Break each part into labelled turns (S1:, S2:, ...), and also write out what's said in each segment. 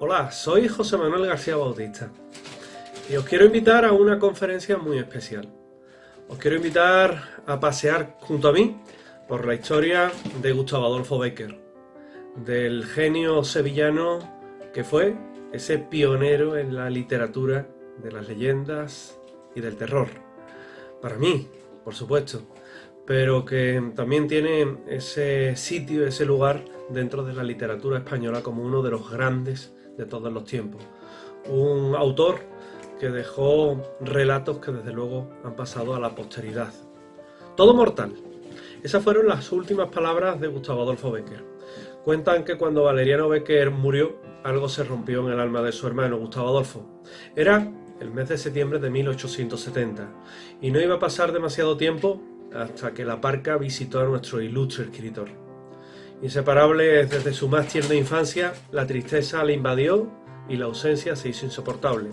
S1: Hola, soy José Manuel García Bautista y os quiero invitar a una conferencia muy especial. Os quiero invitar a pasear junto a mí por la historia de Gustavo Adolfo Bécquer, del genio sevillano que fue ese pionero en la literatura de las leyendas y del terror. Para mí, por supuesto, pero que también tiene ese sitio, ese lugar dentro de la literatura española como uno de los grandes de todos los tiempos. Un autor que dejó relatos que desde luego han pasado a la posteridad. Todo mortal. Esas fueron las últimas palabras de Gustavo Adolfo Bécquer. Cuentan que cuando Valeriano Bécquer murió, algo se rompió en el alma de su hermano Gustavo Adolfo. Era el mes de septiembre de 1870 y no iba a pasar demasiado tiempo hasta que la parca visitó a nuestro ilustre escritor. Inseparable desde su más tierna infancia, la tristeza le invadió y la ausencia se hizo insoportable.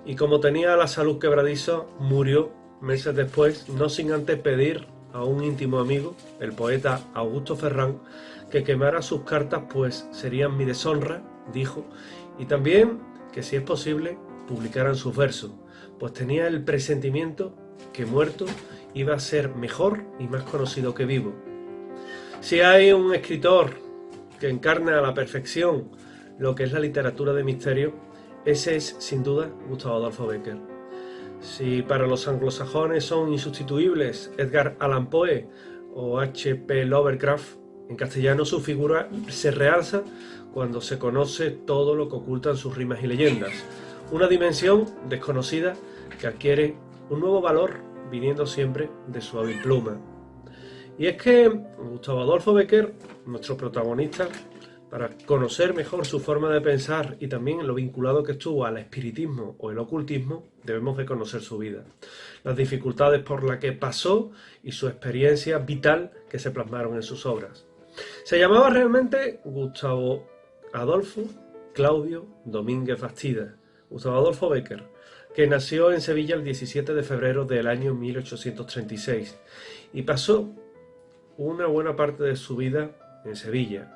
S1: Y como tenía la salud quebradiza, murió meses después, no sin antes pedir a un íntimo amigo, el poeta Augusto Ferrán, que quemara sus cartas, pues serían mi deshonra, dijo, y también que si es posible publicaran sus versos, pues tenía el presentimiento que muerto iba a ser mejor y más conocido que vivo. Si hay un escritor que encarna a la perfección lo que es la literatura de misterio, ese es sin duda Gustavo Adolfo Bécquer. Si para los anglosajones son insustituibles Edgar Allan Poe o H.P. Lovecraft, en castellano su figura se realza cuando se conoce todo lo que ocultan sus rimas y leyendas. Una dimensión desconocida que adquiere un nuevo valor viniendo siempre de su hábil pluma. Y es que Gustavo Adolfo Bécquer, nuestro protagonista, para conocer mejor su forma de pensar y también lo vinculado que estuvo al espiritismo o el ocultismo, debemos de conocer su vida, las dificultades por las que pasó y su experiencia vital que se plasmaron en sus obras. Se llamaba realmente Gustavo Adolfo Claudio Domínguez Bastida, Gustavo Adolfo Bécquer, que nació en Sevilla el 17 de febrero del año 1836 y pasó una buena parte de su vida en Sevilla.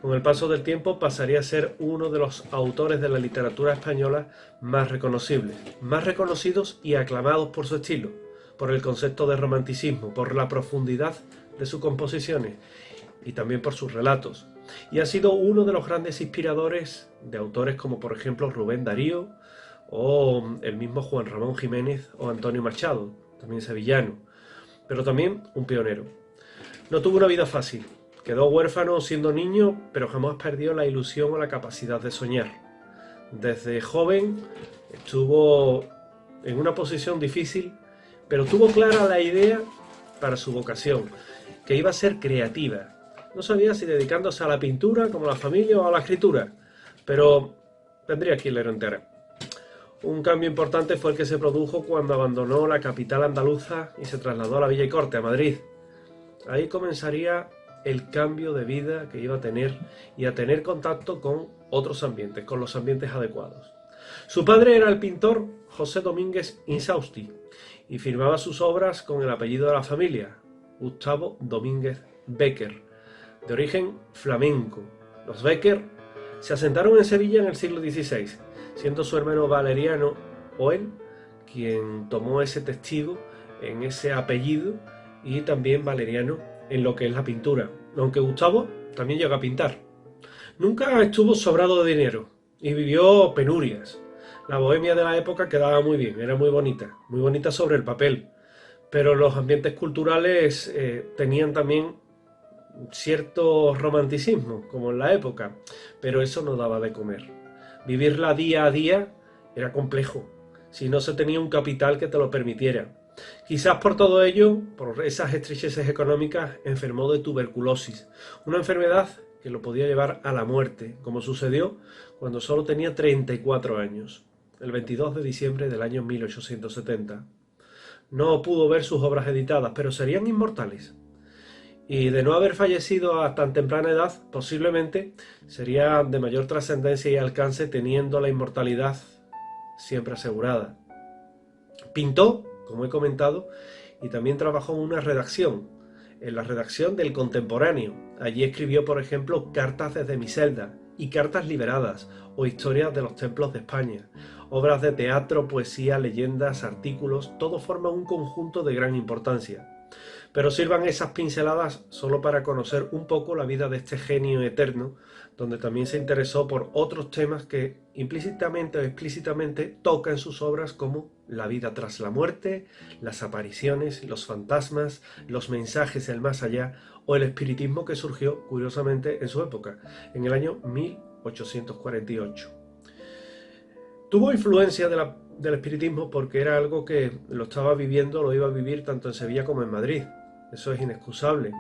S1: Con el paso del tiempo pasaría a ser uno de los autores de la literatura española más reconocibles, más reconocidos y aclamados por su estilo, por el concepto de romanticismo, por la profundidad de sus composiciones y también por sus relatos. Y ha sido uno de los grandes inspiradores de autores como por ejemplo Rubén Darío o el mismo Juan Ramón Jiménez o Antonio Machado, también sevillano, pero también un pionero. No tuvo una vida fácil, quedó huérfano siendo niño, pero jamás perdió la ilusión o la capacidad de soñar. Desde joven estuvo en una posición difícil, pero tuvo clara la idea para su vocación, que iba a ser creativa. No sabía si dedicándose a la pintura, como la familia, o a la escritura, pero tendría que irle entera. Un cambio importante fue el que se produjo cuando abandonó la capital andaluza y se trasladó a la Villa y Corte, a Madrid. Ahí comenzaría el cambio de vida que iba a tener y a tener contacto con otros ambientes, con los ambientes adecuados. Su padre era el pintor José Domínguez Insausti y firmaba sus obras con el apellido de la familia, Gustavo Domínguez Bécquer, de origen flamenco. Los Bécquer se asentaron en Sevilla en el siglo XVI, siendo su hermano Valeriano o él quien tomó ese testigo en ese apellido y también Valeriano en lo que es la pintura, aunque Gustavo también llegó a pintar. Nunca estuvo sobrado de dinero y vivió penurias. La bohemia de la época quedaba muy bien, era muy bonita sobre el papel, pero los ambientes culturales tenían también cierto romanticismo, como en la época, pero eso no daba de comer. Vivirla día a día era complejo, si no se tenía un capital que te lo permitiera. Quizás por todo ello, por esas estrecheces económicas, enfermó de tuberculosis, una enfermedad que lo podía llevar a la muerte, como sucedió cuando solo tenía 34 años, el 22 de diciembre del año 1870. No pudo ver sus obras editadas, pero serían inmortales. Y de no haber fallecido a tan temprana edad, posiblemente sería de mayor trascendencia y alcance teniendo la inmortalidad siempre asegurada. Pintó, como he comentado, y también trabajó en una redacción, en la redacción del Contemporáneo. Allí escribió, por ejemplo, Cartas desde mi celda y cartas liberadas, o historias de los templos de España. Obras de teatro, poesía, leyendas, artículos, todo forma un conjunto de gran importancia. Pero sirvan esas pinceladas solo para conocer un poco la vida de este genio eterno, donde también se interesó por otros temas que implícitamente o explícitamente toca en sus obras, como la vida tras la muerte, las apariciones, los fantasmas, los mensajes del más allá o el espiritismo, que surgió curiosamente en su época, en el año 1848. Tuvo influencia del espiritismo porque era algo que lo estaba viviendo, lo iba a vivir tanto en Sevilla como en Madrid. Eso es inexcusable.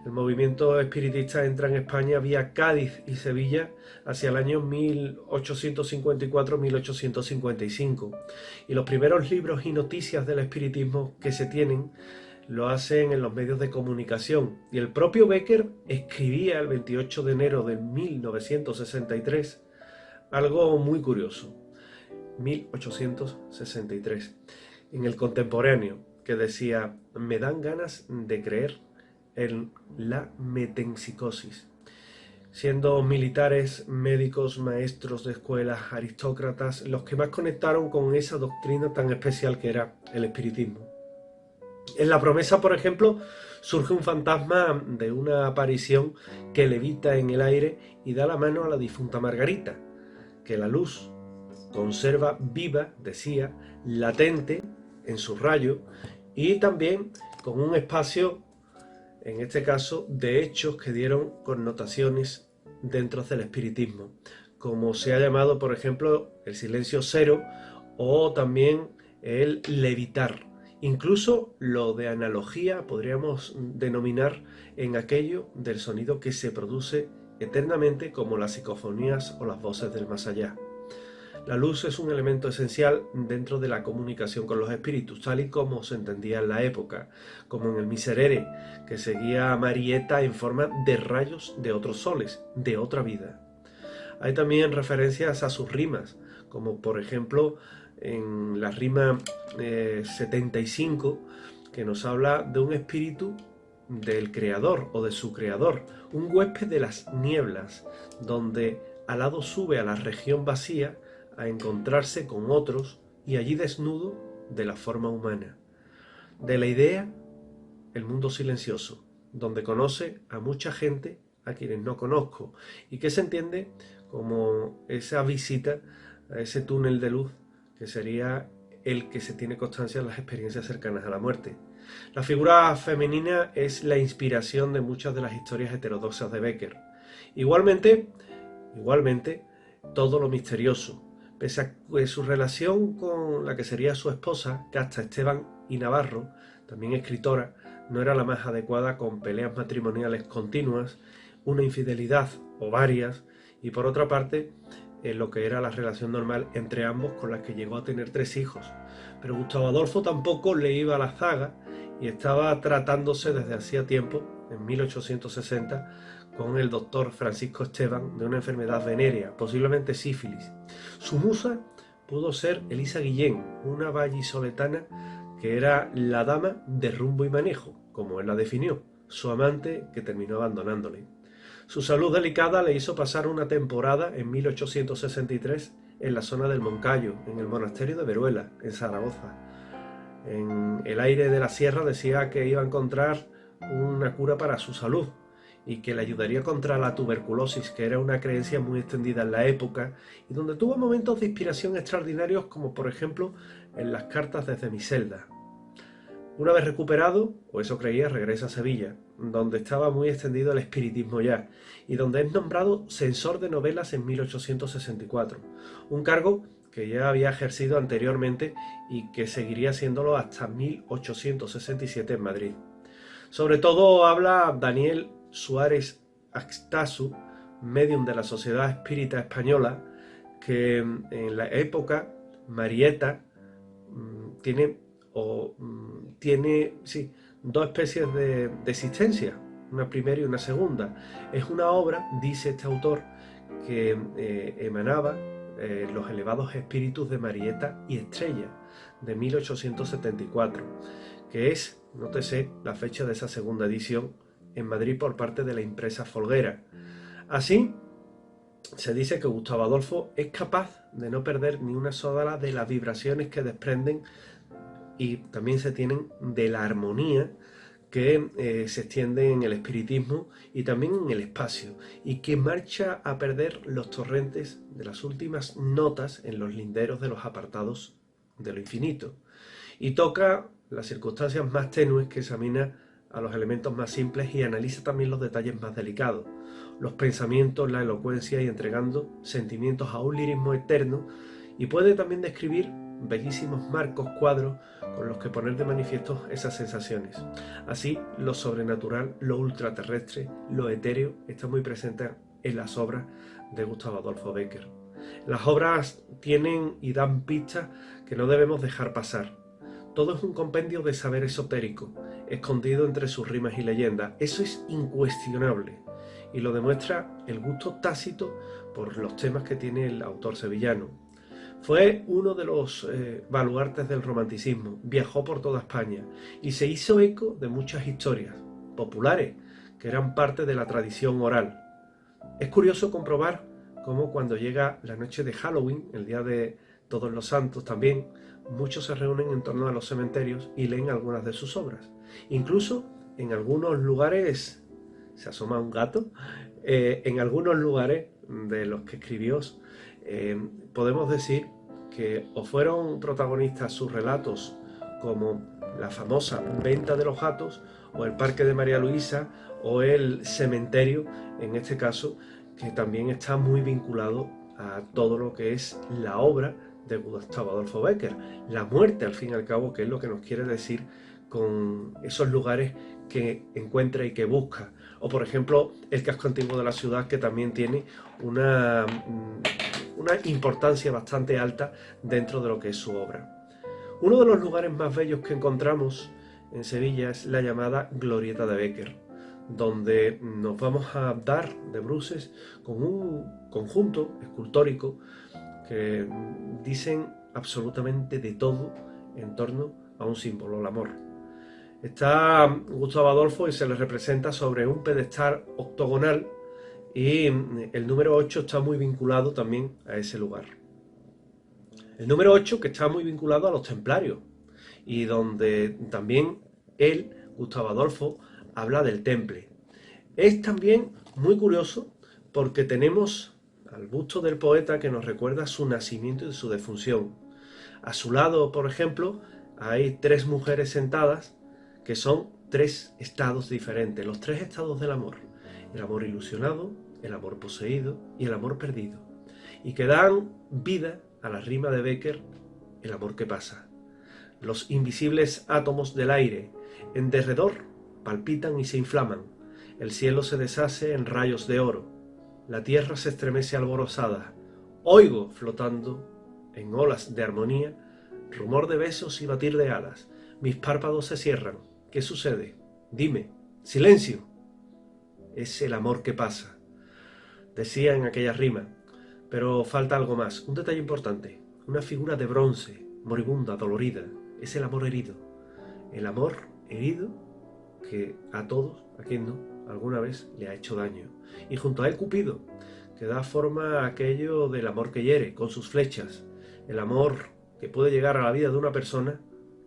S1: El movimiento espiritista entra en España vía Cádiz y Sevilla hacia el año 1854-1855. Y los primeros libros y noticias del espiritismo que se tienen lo hacen en los medios de comunicación. Y el propio Becker escribía el 28 de enero de 1963 algo muy curioso. 1863. En El Contemporáneo, que decía: me dan ganas de creer en la metempsicosis. Siendo militares, médicos, maestros de escuelas, aristócratas, los que más conectaron con esa doctrina tan especial que era el espiritismo. En La Promesa, por ejemplo, surge un fantasma de una aparición que levita en el aire y da la mano a la difunta Margarita, que la luz conserva viva, decía, latente en su rayo, y también con un espacio, en este caso, de hechos que dieron connotaciones dentro del espiritismo, como se ha llamado, por ejemplo, el silencio cero o también el levitar. Incluso lo de analogía podríamos denominar en aquello del sonido que se produce eternamente, como las psicofonías o las voces del más allá. La luz es un elemento esencial dentro de la comunicación con los espíritus, tal y como se entendía en la época, como en el Miserere, que seguía a Marieta en forma de rayos de otros soles, de otra vida. Hay también referencias a sus rimas, como por ejemplo en la rima 75, que nos habla de un espíritu del creador o de su creador, un huésped de las nieblas, donde alado sube a la región vacía a encontrarse con otros y allí desnudo de la forma humana. De la idea, el mundo silencioso, donde conoce a mucha gente a quienes no conozco, y que se entiende como esa visita a ese túnel de luz que sería el que se tiene constancia en las experiencias cercanas a la muerte. La figura femenina es la inspiración de muchas de las historias heterodoxas de Becker. Igualmente, todo lo misterioso, pese a que su relación con la que sería su esposa, Casta Esteban y Navarro, también escritora, no era la más adecuada, con peleas matrimoniales continuas, una infidelidad o varias, y por otra parte, lo que era la relación normal entre ambos, con la que llegó a tener 3 hijos. Pero Gustavo Adolfo tampoco le iba a la zaga y estaba tratándose desde hacía tiempo, en 1860, con el doctor Francisco Esteban, de una enfermedad venérea, posiblemente sífilis. Su musa pudo ser Elisa Guillén, una vallisoletana que era la dama de rumbo y manejo, como él la definió, su amante que terminó abandonándole. Su salud delicada le hizo pasar una temporada en 1863 en la zona del Moncayo, en el monasterio de Veruela, en Zaragoza. En el aire de la sierra decía que iba a encontrar una cura para su salud y que le ayudaría contra la tuberculosis, que era una creencia muy extendida en la época y donde tuvo momentos de inspiración extraordinarios, como por ejemplo en las cartas desde mi celda. Una vez recuperado, o eso creía, regresa a Sevilla, donde estaba muy extendido el espiritismo ya, y donde es nombrado censor de novelas en 1864, un cargo que ya había ejercido anteriormente y que seguiría haciéndolo hasta 1867 en Madrid. Sobre todo habla Daniel Suárez Axtazu, médium de la Sociedad Espírita Española, que en la época Marieta tiene dos especies de existencia, una primera y una segunda. Es una obra, dice este autor, que emanaba los elevados espíritus de Marieta y Estrella, de 1874, que es, nótese, la fecha de esa segunda edición en Madrid por parte de la impresa Folguera. Así, se dice que Gustavo Adolfo es capaz de no perder ni una sola de las vibraciones que desprenden y también se tienen de la armonía que se extiende en el espiritismo y también en el espacio, y que marcha a perder los torrentes de las últimas notas en los linderos de los apartados de lo infinito, y toca las circunstancias más tenues, que examina a los elementos más simples y analiza también los detalles más delicados, los pensamientos, la elocuencia, y entregando sentimientos a un lirismo eterno, y puede también describir bellísimos marcos, cuadros con los que poner de manifiesto esas sensaciones. Así, lo sobrenatural, lo ultraterrestre, lo etéreo está muy presente en las obras de Gustavo Adolfo Bécquer. Las obras tienen y dan pistas que no debemos dejar pasar. Todo es un compendio de saber esotérico, escondido entre sus rimas y leyendas. Eso es incuestionable, y lo demuestra el gusto tácito por los temas que tiene el autor sevillano. Fue uno de los baluartes del romanticismo, viajó por toda España y se hizo eco de muchas historias populares que eran parte de la tradición oral. Es curioso comprobar cómo cuando llega la noche de Halloween, el día de Todos los Santos también, muchos se reúnen en torno a los cementerios y leen algunas de sus obras. Incluso en algunos lugares, se asoma un gato, en algunos lugares de los que escribió, podemos decir que o fueron protagonistas sus relatos, como la famosa Venta de los Gatos, o el Parque de María Luisa, o el Cementerio, en este caso, que también está muy vinculado a todo lo que es la obra de Gustavo Adolfo Bécquer. La muerte, al fin y al cabo, que es lo que nos quiere decir con esos lugares que encuentra y que busca. O, por ejemplo, el casco antiguo de la ciudad, que también tiene una importancia bastante alta dentro de lo que es su obra. Uno de los lugares más bellos que encontramos en Sevilla es la llamada Glorieta de Bécquer, donde nos vamos a dar de bruces con un conjunto escultórico que dicen absolutamente de todo en torno a un símbolo, el amor. Está Gustavo Adolfo y se le representa sobre un pedestal octogonal, y el número 8 está muy vinculado también a ese lugar. El número 8, que está muy vinculado a los templarios, y donde también él, Gustavo Adolfo, habla del temple. Es también muy curioso porque tenemos al busto del poeta que nos recuerda su nacimiento y su defunción. A su lado, por ejemplo, hay 3 mujeres sentadas que son 3 estados diferentes, los 3 estados del amor: el amor ilusionado, el amor poseído y el amor perdido, y que dan vida a la rima de Bécquer, el amor que pasa. Los invisibles átomos del aire en derredor palpitan y se inflaman, el cielo se deshace en rayos de oro, la tierra se estremece alborozada, oigo flotando en olas de armonía rumor de besos y batir de alas, mis párpados se cierran. ¿Qué sucede? Dime. ¡Silencio! Es el amor que pasa, decía en aquella rima. Pero falta algo más, un detalle importante. Una figura de bronce, moribunda, dolorida. Es el amor herido. El amor herido que a todos, a quien no, alguna vez le ha hecho daño. Y junto a él Cupido, que da forma a aquello del amor que hiere, con sus flechas. El amor que puede llegar a la vida de una persona,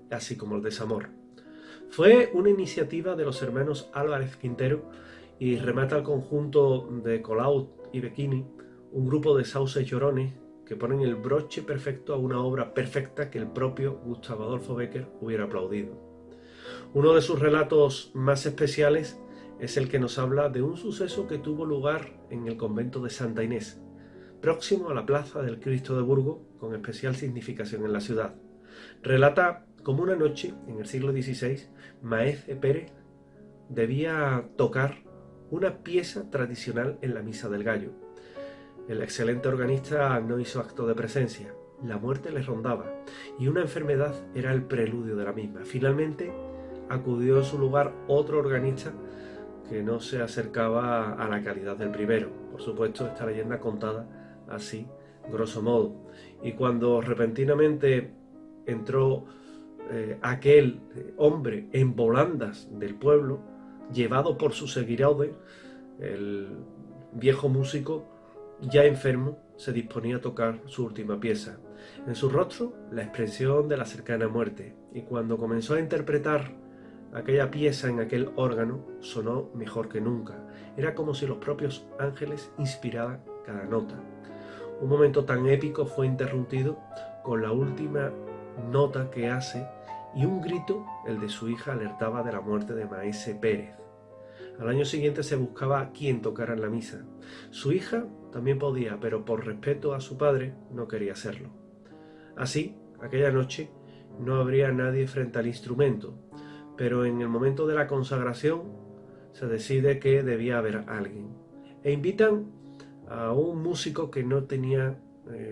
S1: así como el desamor. Fue una iniciativa de los hermanos Álvarez Quintero y remata el conjunto de Colau y Bechini, un grupo de sauces llorones que ponen el broche perfecto a una obra perfecta que el propio Gustavo Adolfo Bécquer hubiera aplaudido. Uno de sus relatos más especiales es el que nos habla de un suceso que tuvo lugar en el convento de Santa Inés, próximo a la plaza del Cristo de Burgos, con especial significación en la ciudad. Relata cómo una noche, en el siglo XVI, Maese Pérez debía tocar una pieza tradicional en la Misa del Gallo. El excelente organista no hizo acto de presencia, la muerte le rondaba y una enfermedad era el preludio de la misma. Finalmente acudió en su lugar otro organista que no se acercaba a la calidad del primero. Por supuesto, esta leyenda contada así, grosso modo. Y cuando repentinamente entró aquel hombre en volandas del pueblo, llevado por su seguiraude, el viejo músico ya enfermo, se disponía a tocar su última pieza. En su rostro, la expresión de la cercana muerte, y cuando comenzó a interpretar aquella pieza en aquel órgano, sonó mejor que nunca. Era como si los propios ángeles inspiraran cada nota. Un momento tan épico fue interrumpido con la última nota que hace, y un grito, el de su hija, alertaba de la muerte de Maese Pérez. Al año siguiente se buscaba quién tocara en la misa. Su hija también podía, pero por respeto a su padre no quería hacerlo. Así, aquella noche no habría nadie frente al instrumento, pero en el momento de la consagración se decide que debía haber alguien. E invitan a un músico que no tenía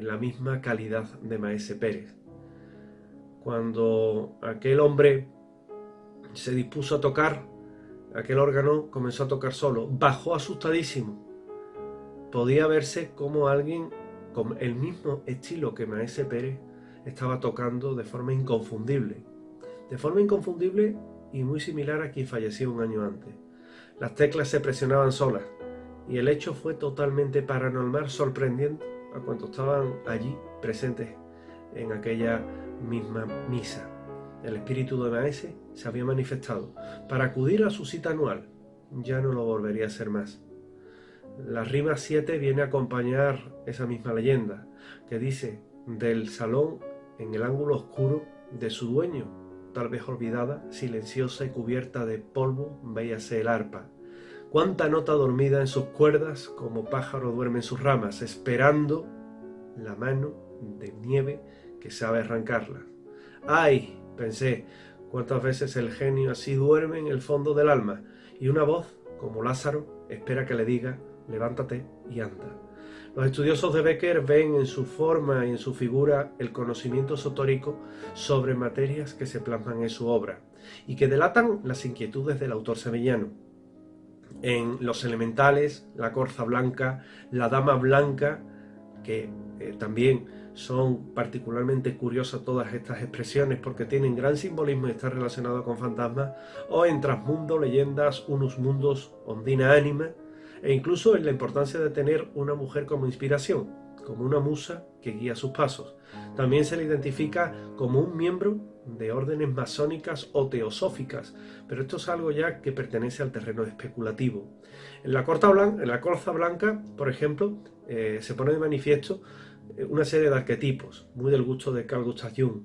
S1: la misma calidad de Maese Pérez. Cuando aquel hombre se dispuso a tocar, aquel órgano comenzó a tocar solo, bajó asustadísimo. Podía verse como alguien con el mismo estilo que Maese Pérez estaba tocando de forma inconfundible. De forma inconfundible y muy similar a quien falleció un año antes. Las teclas se presionaban solas y el hecho fue totalmente paranormal, sorprendiendo a cuantos estaban allí presentes en aquella misma misa. El espíritu de Maese se había manifestado para acudir a su cita anual. Ya no lo volvería a hacer más. La rima 7 viene a acompañar esa misma leyenda, que dice: del salón en el ángulo oscuro de su dueño, tal vez olvidada, silenciosa y cubierta de polvo, veíase el arpa. Cuánta nota dormida en sus cuerdas, como pájaro duerme en sus ramas, esperando la mano de nieve que sabe arrancarla. ¡Ay!, pensé, cuántas veces el genio así duerme en el fondo del alma, y una voz, como Lázaro, espera que le diga: levántate y anda. Los estudiosos de Becker ven en su forma y en su figura el conocimiento esotérico sobre materias que se plasman en su obra y que delatan las inquietudes del autor sevillano. En Los Elementales, la Corza Blanca, la Dama Blanca, que también son particularmente curiosas todas estas expresiones porque tienen gran simbolismo y están relacionados con fantasmas, o en Trasmundo, Leyendas, Unus Mundus, Ondina Anima, e incluso en la importancia de tener una mujer como inspiración, como una musa que guía sus pasos. También se le identifica como un miembro de órdenes masónicas o teosóficas, pero esto es algo ya que pertenece al terreno especulativo. En la Corza Blanca, por ejemplo, se pone de manifiesto una serie de arquetipos, muy del gusto de Carl Gustav Jung,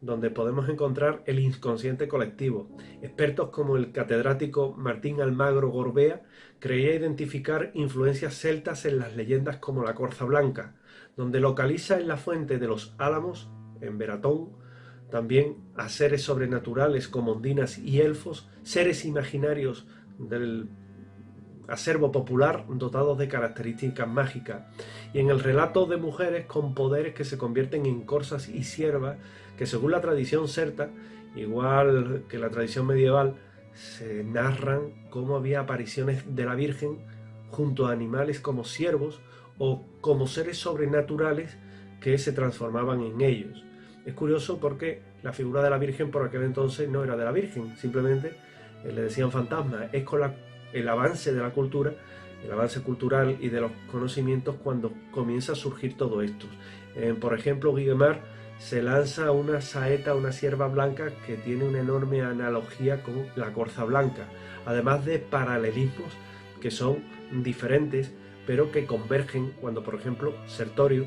S1: donde podemos encontrar el inconsciente colectivo. Expertos como el catedrático Martín Almagro Gorbea creía identificar influencias celtas en las leyendas como la Corza Blanca, donde localiza en la fuente de los Álamos, en Veratón, también a seres sobrenaturales como ondinas y elfos, seres imaginarios del acervo popular dotados de características mágicas, y en el relato de mujeres con poderes que se convierten en corsas y siervas, que según la tradición celta, igual que la tradición medieval, se narran cómo había apariciones de la Virgen junto a animales como siervos o como seres sobrenaturales que se transformaban en ellos. Es curioso porque la figura de la Virgen por aquel entonces no era de la Virgen, simplemente le decían fantasma. Es con el avance de la cultura, el avance cultural y de los conocimientos cuando comienza a surgir todo esto. Por ejemplo, Guigemar se lanza una saeta, una cierva blanca que tiene una enorme analogía con la Corza Blanca, además de paralelismos que son diferentes, pero que convergen cuando, por ejemplo, Sertorio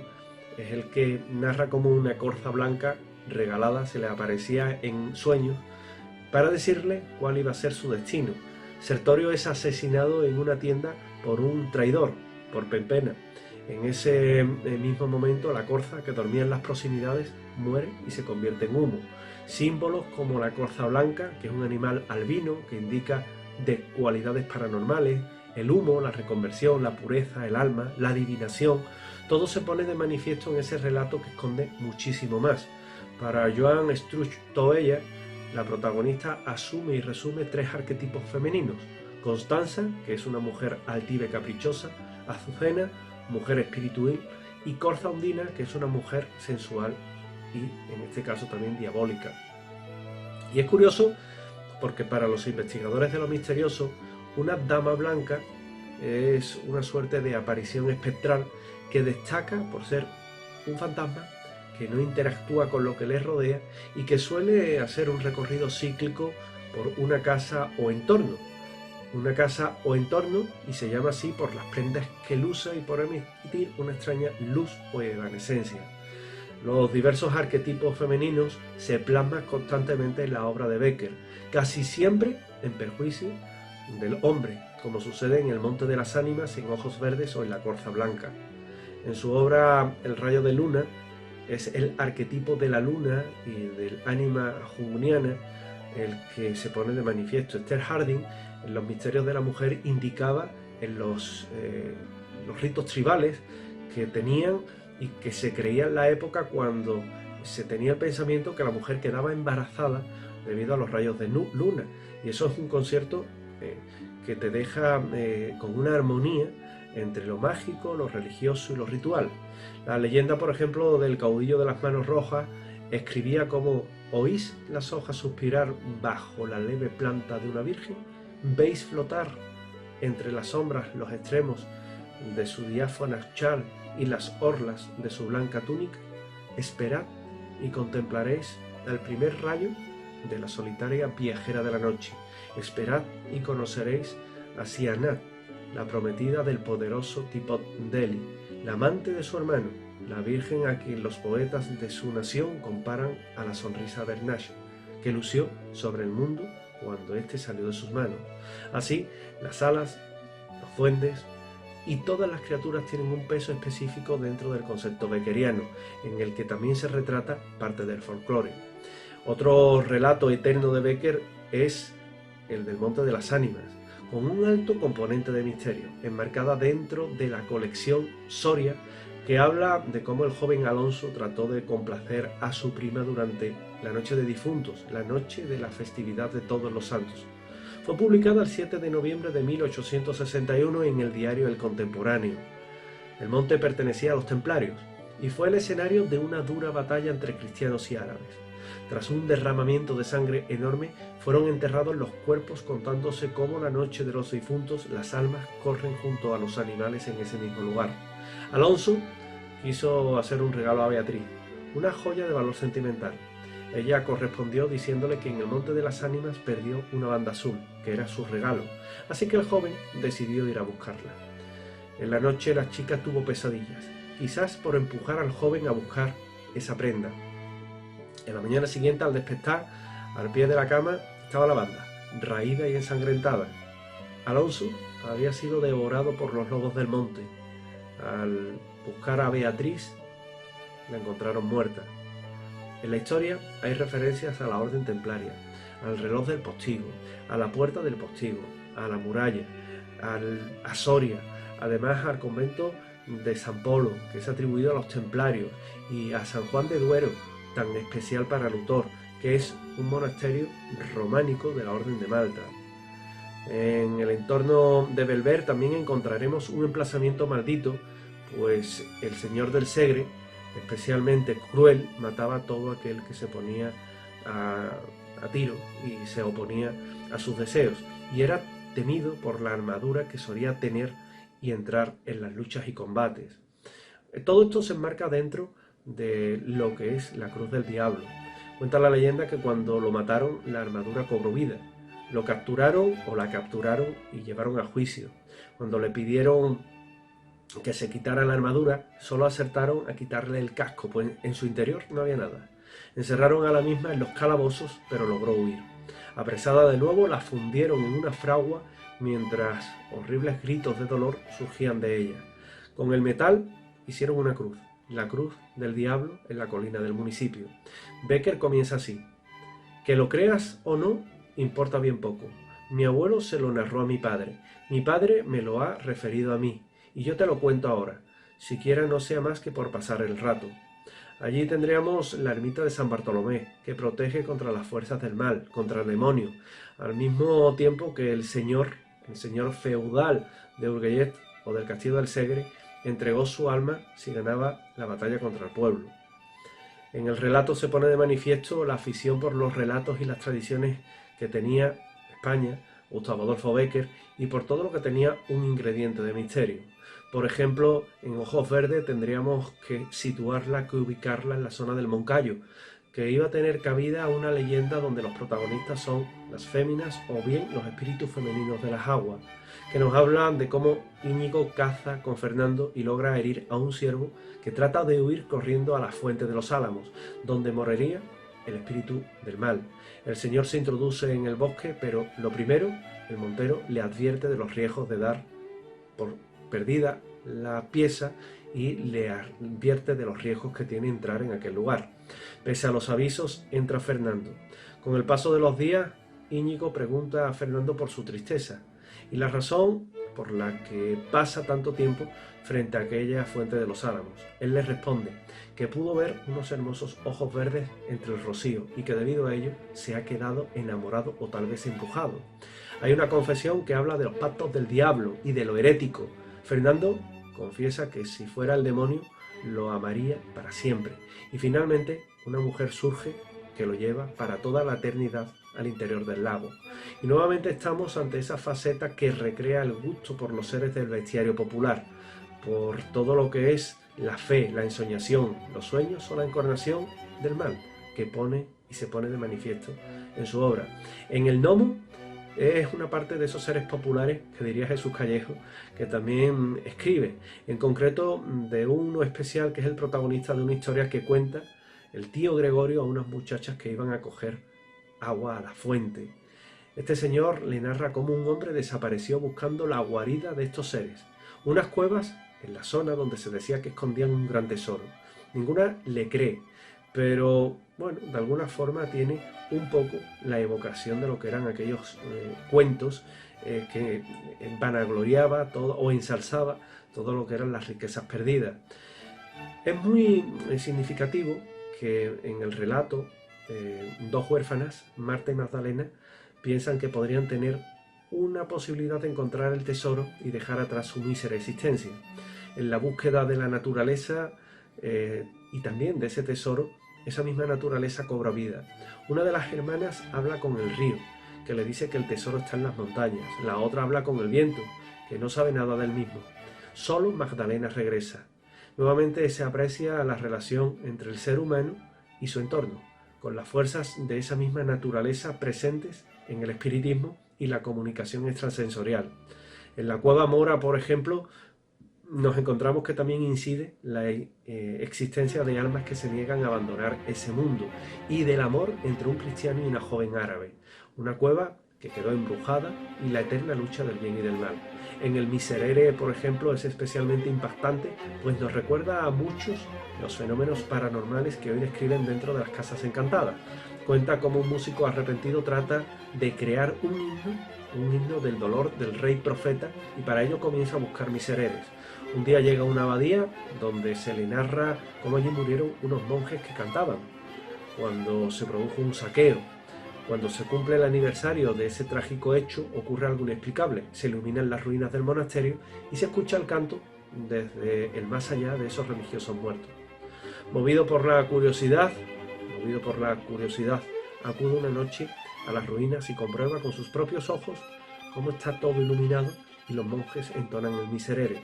S1: es el que narra como una corza blanca regalada se le aparecía en sueños para decirle cuál iba a ser su destino. Sertorio es asesinado en una tienda por un traidor, por Pempena. En ese mismo momento, la corza, que dormía en las proximidades, muere y se convierte en humo. Símbolos como la corza blanca, que es un animal albino que indica de cualidades paranormales, el humo, la reconversión, la pureza, el alma, la adivinación, todo se pone de manifiesto en ese relato que esconde muchísimo más. Para Joan Struch Toella, la protagonista asume y resume tres arquetipos femeninos: Constanza, que es una mujer altiva y caprichosa; Azucena, mujer espiritual; y Corza Ondina, que es una mujer sensual y en este caso también diabólica. Y es curioso porque para los investigadores de lo misterioso, una dama blanca es una suerte de aparición espectral que destaca por ser un fantasma que no interactúa con lo que le rodea y que suele hacer un recorrido cíclico por una casa o entorno. Una casa o entorno, y se llama así por las prendas que luce y por emitir una extraña luz o evanescencia. Los diversos arquetipos femeninos se plasman constantemente en la obra de Becker, casi siempre en perjuicio del hombre, como sucede en El Monte de las Ánimas, en Ojos Verdes o en La Corza Blanca. En su obra El Rayo de Luna es el arquetipo de la luna y del ánima juniana el que se pone de manifiesto. Esther Harding, en Los Misterios de la Mujer, indicaba en los ritos tribales que tenían y que se creía en la época cuando se tenía el pensamiento que la mujer quedaba embarazada debido a los rayos de luna. Y eso es un concierto que te deja con una armonía entre lo mágico, lo religioso y lo ritual. La leyenda, por ejemplo, del caudillo de las manos rojas escribía como: ¿oís las hojas suspirar bajo la leve planta de una virgen? ¿Veis flotar entre las sombras los extremos de su diáfana chal y las orlas de su blanca túnica? Esperad y contemplaréis el primer rayo de la solitaria viajera de la noche. Esperad y conoceréis a Sianat, la prometida del poderoso Tipot Deli, la amante de su hermano, la virgen a quien los poetas de su nación comparan a la sonrisa Bernache, que lució sobre el mundo cuando éste salió de sus manos. Así, las hadas, los duendes y todas las criaturas tienen un peso específico dentro del concepto beckeriano, en el que también se retrata parte del folclore. Otro relato eterno de Becker es el del Monte de las Ánimas, con un alto componente de misterio, enmarcada dentro de la colección Soria, que habla de cómo el joven Alonso trató de complacer a su prima durante la noche de difuntos, la noche de la festividad de Todos los Santos. Fue publicada el 7 de noviembre de 1861 en el diario El Contemporáneo. El monte pertenecía a los templarios y fue el escenario de una dura batalla entre cristianos y árabes. Tras un derramamiento de sangre enorme, fueron enterrados los cuerpos, contándose cómo la noche de los difuntos las almas corren junto a los animales en ese mismo lugar. Alonso quiso hacer un regalo a Beatriz, una joya de valor sentimental. Ella correspondió diciéndole que en el Monte de las Ánimas perdió una banda azul, que era su regalo, así que el joven decidió ir a buscarla. En la noche la chica tuvo pesadillas, quizás por empujar al joven a buscar esa prenda. En la mañana siguiente, al despertar, al pie de la cama estaba la banda, raída y ensangrentada. Alonso había sido devorado por los lobos del monte. Al buscar a Beatriz, la encontraron muerta. En la historia hay referencias a la orden templaria, al reloj del postigo, a la puerta del postigo, a la muralla, a Soria, además al convento de San Polo, que es atribuido a los templarios, y a San Juan de Duero, tan especial para el autor, que es un monasterio románico de la Orden de Malta. En el entorno de Belver también encontraremos un emplazamiento maldito, pues el señor del Segre, especialmente cruel, mataba a todo aquel que se ponía a tiro y se oponía a sus deseos, y era temido por la armadura que solía tener y entrar en las luchas y combates. Todo esto se enmarca dentro de lo que es la cruz del diablo. Cuenta la leyenda que cuando lo mataron, la armadura cobró vida. Lo capturaron o la capturaron y llevaron a juicio. Cuando le pidieron que se quitara la armadura, solo acertaron a quitarle el casco, pues en su interior no había nada. Encerraron a la misma en los calabozos, pero logró huir. Apresada de nuevo, la fundieron en una fragua mientras horribles gritos de dolor surgían de ella. Con el metal hicieron una cruz, la cruz del diablo en la colina del municipio. Becker comienza así: que lo creas o no, importa bien poco. Mi abuelo se lo narró a mi padre me lo ha referido a mí, y yo te lo cuento ahora, siquiera no sea más que por pasar el rato. Allí tendríamos la ermita de San Bartolomé, que protege contra las fuerzas del mal, contra el demonio, al mismo tiempo que el señor feudal de Urgellet o del Castillo del Segre entregó su alma si ganaba la batalla contra el pueblo. En el relato se pone de manifiesto la afición por los relatos y las tradiciones que tenía España, Gustavo Adolfo Bécquer, y por todo lo que tenía un ingrediente de misterio. Por ejemplo, en Ojos Verdes tendríamos que situarla, que ubicarla en la zona del Moncayo, que iba a tener cabida una leyenda donde los protagonistas son las féminas o bien los espíritus femeninos de las aguas, que nos hablan de cómo Íñigo caza con Fernando y logra herir a un ciervo que trata de huir corriendo a la fuente de los Álamos, donde moriría el espíritu del mal. El señor se introduce en el bosque, pero lo primero, el montero le advierte de los riesgos de dar por perdida la pieza y le advierte de los riesgos que tiene entrar en aquel lugar. Pese a los avisos, entra Fernando. Con el paso de los días, Íñigo pregunta a Fernando por su tristeza y la razón por la que pasa tanto tiempo frente a aquella fuente de los Álamos. Él le responde que pudo ver unos hermosos ojos verdes entre el rocío y que debido a ello se ha quedado enamorado o tal vez embrujado. Hay una confesión que habla de los pactos del diablo y de lo herético. Fernando confiesa que si fuera el demonio lo amaría para siempre y finalmente una mujer surge que lo lleva para toda la eternidad al interior del lago. Y nuevamente estamos ante esa faceta que recrea el gusto por los seres del bestiario popular, por todo lo que es la fe, la ensoñación, los sueños o la encarnación del mal que pone y se pone de manifiesto en su obra. En el gnomo es una parte de esos seres populares que diría Jesús Callejo, que también escribe, en concreto de uno especial que es el protagonista de una historia que cuenta el tío Gregorio a unas muchachas que iban a coger agua a la fuente. Este señor le narra cómo un hombre desapareció buscando la guarida de estos seres, unas cuevas en la zona donde se decía que escondían un gran tesoro. Ninguna le cree, pero bueno, de alguna forma tiene un poco la evocación de lo que eran aquellos cuentos que vanagloriaba todo o ensalzaba todo lo que eran las riquezas perdidas. Es muy significativo que en el relato dos huérfanas, Marta y Magdalena, piensan que podrían tener una posibilidad de encontrar el tesoro y dejar atrás su mísera existencia. En la búsqueda de la naturaleza y también de ese tesoro, esa misma naturaleza cobra vida. Una de las hermanas habla con el río, que le dice que el tesoro está en las montañas. La otra habla con el viento, que no sabe nada del mismo. Solo Magdalena regresa. Nuevamente se aprecia la relación entre el ser humano y su entorno, con las fuerzas de esa misma naturaleza presentes en el espiritismo y la comunicación extrasensorial. En la cueva mora, por ejemplo, nos encontramos que también incide la existencia de almas que se niegan a abandonar ese mundo y del amor entre un cristiano y una joven árabe. Una cueva que quedó embrujada y la eterna lucha del bien y del mal. En el Miserere, por ejemplo, es especialmente impactante, pues nos recuerda a muchos los fenómenos paranormales que hoy describen dentro de las casas encantadas. Cuenta cómo un músico arrepentido trata de crear un himno del dolor del rey profeta, y para ello comienza a buscar misereres. Un día llega a una abadía donde se le narra cómo allí murieron unos monjes que cantaban, cuando se produjo un saqueo. Cuando se cumple el aniversario de ese trágico hecho, ocurre algo inexplicable. Se iluminan las ruinas del monasterio y se escucha el canto desde el más allá de esos religiosos muertos. Movido por la curiosidad, acude una noche a las ruinas y comprueba con sus propios ojos cómo está todo iluminado y los monjes entonan el Miserere.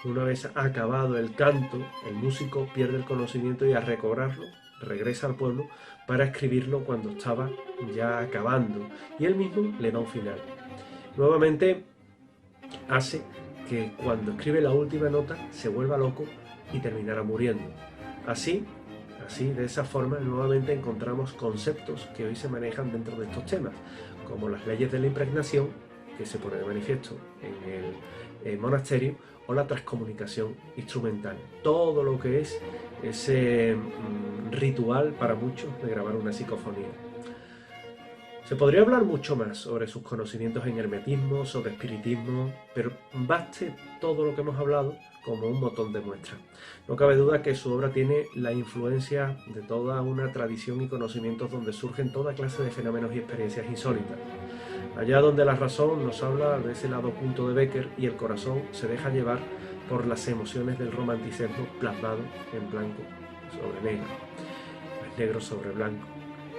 S1: Una vez acabado el canto, el músico pierde el conocimiento y al recobrarlo regresa al pueblo para escribirlo cuando estaba ya acabando, y él mismo le da un final. Nuevamente hace que cuando escribe la última nota se vuelva loco y terminará muriendo. Así, de esa forma, nuevamente encontramos conceptos que hoy se manejan dentro de estos temas, como las leyes de la impregnación, que se pone de manifiesto en el monasterio, o la transcomunicación instrumental. Todo lo que es ese ritual para muchos de grabar una psicofonía. Se podría hablar mucho más sobre sus conocimientos en hermetismo, sobre espiritismo, pero baste todo lo que hemos hablado como un botón de muestra. No cabe duda que su obra tiene la influencia de toda una tradición y conocimientos donde surgen toda clase de fenómenos y experiencias insólitas. Allá donde la razón nos habla de ese lado oculto de Bécquer y el corazón se deja llevar por las emociones del romanticismo plasmado en blanco sobre negro, negro sobre blanco.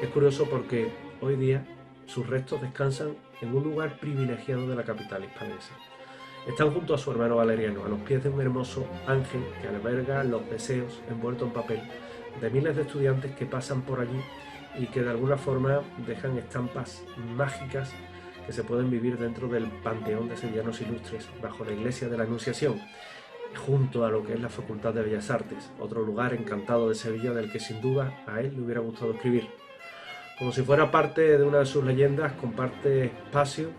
S1: Es curioso porque hoy día sus restos descansan en un lugar privilegiado de la capital hispalense. Están junto a su hermano Valeriano, a los pies de un hermoso ángel que alberga los deseos envueltos en papel de miles de estudiantes que pasan por allí y que de alguna forma dejan estampas mágicas que se pueden vivir dentro del panteón de sevillanos ilustres bajo la iglesia de la Anunciación, junto a lo que es la Facultad de Bellas Artes, otro lugar encantado de Sevilla del que sin duda a él le hubiera gustado escribir. Como si fuera parte de una de sus leyendas, comparte espacio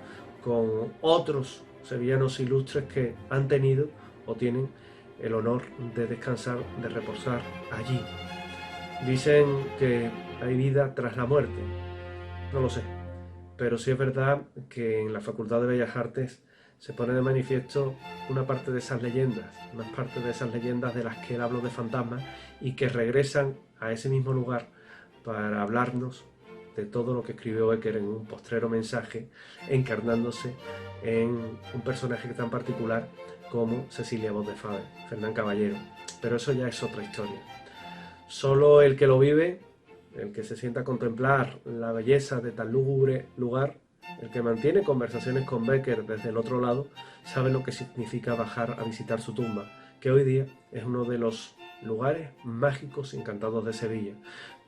S1: con otros sevillanos ilustres que han tenido o tienen el honor de descansar, de reposar allí. Dicen que hay vida tras la muerte, no lo sé, pero sí es verdad que en la Facultad de Bellas Artes se pone de manifiesto una parte de esas leyendas, una parte de esas leyendas de las que él habló de fantasmas y que regresan a ese mismo lugar para hablarnos de todo lo que escribió Bécquer en un postrero mensaje, encarnándose en un personaje tan particular como Cecilia Vos de Faber, Fernán Caballero. Pero eso ya es otra historia. Solo el que lo vive, el que se sienta a contemplar la belleza de tan lúgubre lugar, el que mantiene conversaciones con Bécquer desde el otro lado, sabe lo que significa bajar a visitar su tumba, que hoy día es uno de los lugares mágicos y encantados de Sevilla,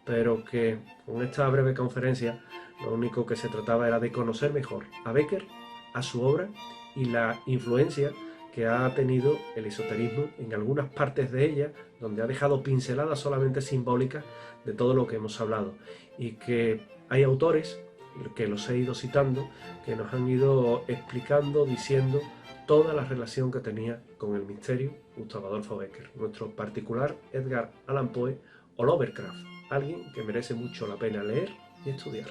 S1: pero que con esta breve conferencia lo único que se trataba era de conocer mejor a Bécquer, a su obra y la influencia que ha tenido el esoterismo en algunas partes de ella, donde ha dejado pinceladas solamente simbólicas de todo lo que hemos hablado, y que hay autores, que los he ido citando, que nos han ido explicando, diciendo toda la relación que tenía con el misterio Gustavo Adolfo Bécquer, nuestro particular Edgar Allan Poe o Lovecraft, alguien que merece mucho la pena leer y estudiar.